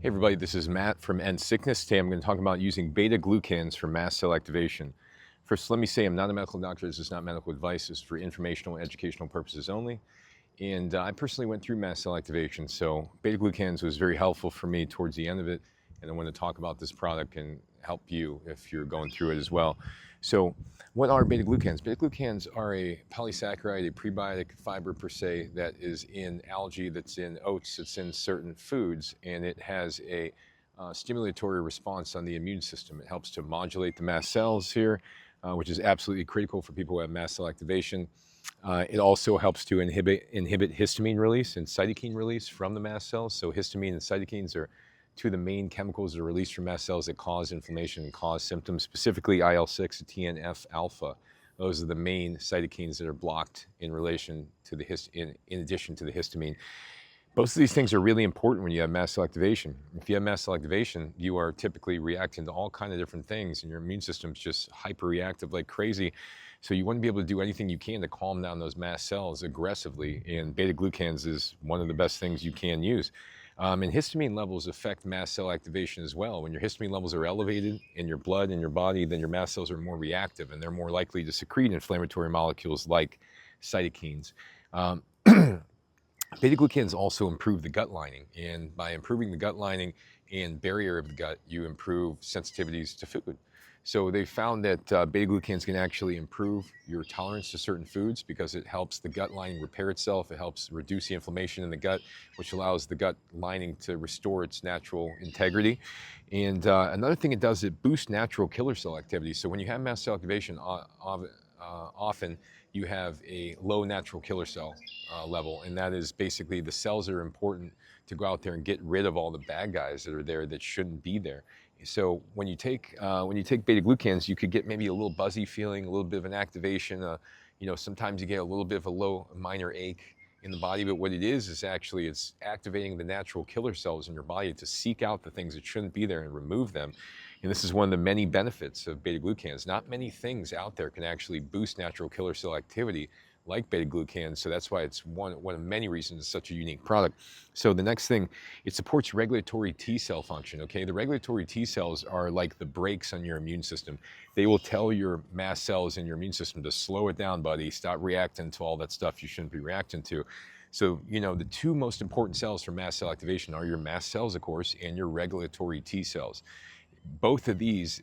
Hey everybody, this is Matt from End Sickness. Today I'm going to talk about using beta-glucans for mast cell activation. First, let me say I'm not a medical doctor. This is not medical advice. This is for informational and educational purposes only. And I personally went through mast cell activation, so beta-glucans was very helpful for me towards the end of it. And I want to talk about this product and help you if you're going through it as well. So what are beta-glucans? Beta-glucans are a polysaccharide, a prebiotic fiber per se, that is in algae, that's in oats, that's in certain foods, and it has a stimulatory response on the immune system. It helps to modulate the mast cells here, which is absolutely critical for people who have mast cell activation. It also helps to inhibit histamine release and cytokine release from the mast cells. So histamine and cytokines are two of the main chemicals that are released from mast cells that cause inflammation and cause symptoms, specifically IL-6 and TNF-alpha. Those are the main cytokines that are blocked in relation to the in addition to the histamine. Both of these things are really important when you have mast cell activation. If you have mast cell activation, you are typically reacting to all kinds of different things, and your immune system's just hyper-reactive like crazy. So you want to be able to do anything you can to calm down those mast cells aggressively, and beta-glucans is one of the best things you can use. And histamine levels affect mast cell activation as well. When your histamine levels are elevated in your blood and your body, then your mast cells are more reactive, and they're more likely to secrete inflammatory molecules like cytokines. Beta-glucans also improve the gut lining, and by improving the gut lining and barrier of the gut, you improve sensitivities to food. So they found that beta-glucans can actually improve your tolerance to certain foods because it helps the gut lining repair itself. It helps reduce the inflammation in the gut, which allows the gut lining to restore its natural integrity. And another thing it does, it boosts natural killer cell activity. So when you have mast cell activation, often you have a low natural killer cell level, and that is basically the cells that are important to go out there and get rid of all the bad guys that are there that shouldn't be there. So when you take beta-glucans, you could get maybe a little buzzy feeling, a little bit of an activation. Sometimes you get a little bit of a low minor ache in the body, but what it is actually it's activating the natural killer cells in your body to seek out the things that shouldn't be there and remove them. And this is one of the many benefits of beta-glucans. Not many things out there can actually boost natural killer cell activity like beta-glucans, so that's why it's one of many reasons it's such a unique product. So the next thing, it supports regulatory T cell function, okay? The regulatory T cells are like the brakes on your immune system. They will tell your mast cells in your immune system to slow it down, buddy, stop reacting to all that stuff you shouldn't be reacting to. So, the two most important cells for mast cell activation are your mast cells, of course, and your regulatory T cells. Both of these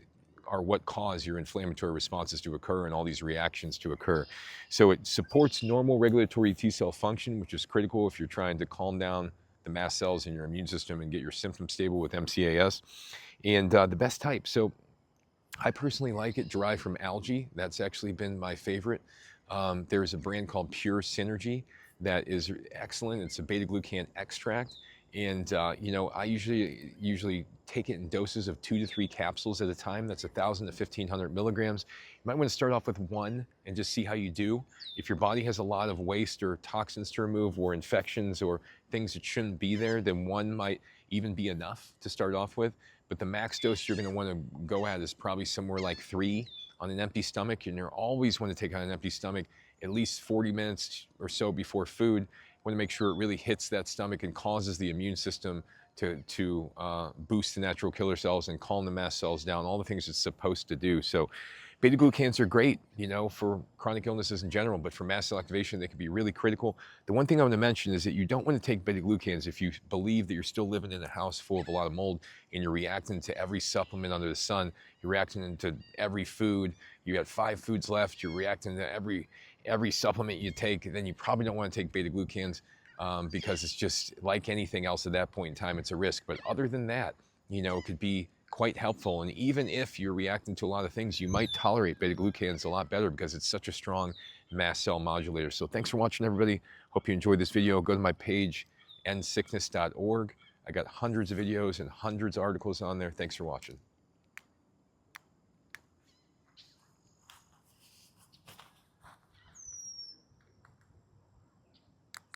are what cause your inflammatory responses to occur and all these reactions to occur. So it supports normal regulatory T cell function, which is critical if you're trying to calm down the mast cells in your immune system and get your symptoms stable with MCAS. And the best type, so I personally like it derived from algae. That's actually been my favorite. There's a brand called Pure Synergy that is excellent. It's a beta-glucan extract. And I usually take it in doses of 2 to 3 capsules at a time. That's 1,000 to 1,500 milligrams. You might want to start off with one and just see how you do. If your body has a lot of waste or toxins to remove or infections or things that shouldn't be there, then one might even be enough to start off with. But the max dose you're going to want to go at is probably somewhere like 3 on an empty stomach. And you always want to take on an empty stomach at least 40 minutes or so before food. You want to make sure it really hits that stomach and causes the immune system to boost the natural killer cells and calm the mast cells down, all the things it's supposed to do. So beta-glucans are great, for chronic illnesses in general, but for mast cell activation, they can be really critical. The one thing I want to mention is that you don't want to take beta-glucans if you believe that you're still living in a house full of a lot of mold and you're reacting to every supplement under the sun. You're reacting to every food. You got 5 foods left. You're reacting to every supplement you take. Then you probably don't want to take beta-glucans. Because it's just like anything else at that point in time, it's a risk. But other than that, it could be quite helpful. And even if you're reacting to a lot of things, you might tolerate beta-glucans a lot better because it's such a strong mast cell modulator. So thanks for watching, everybody. Hope you enjoyed this video. Go to my page, endsickness.org. I got hundreds of videos and hundreds of articles on there. Thanks for watching.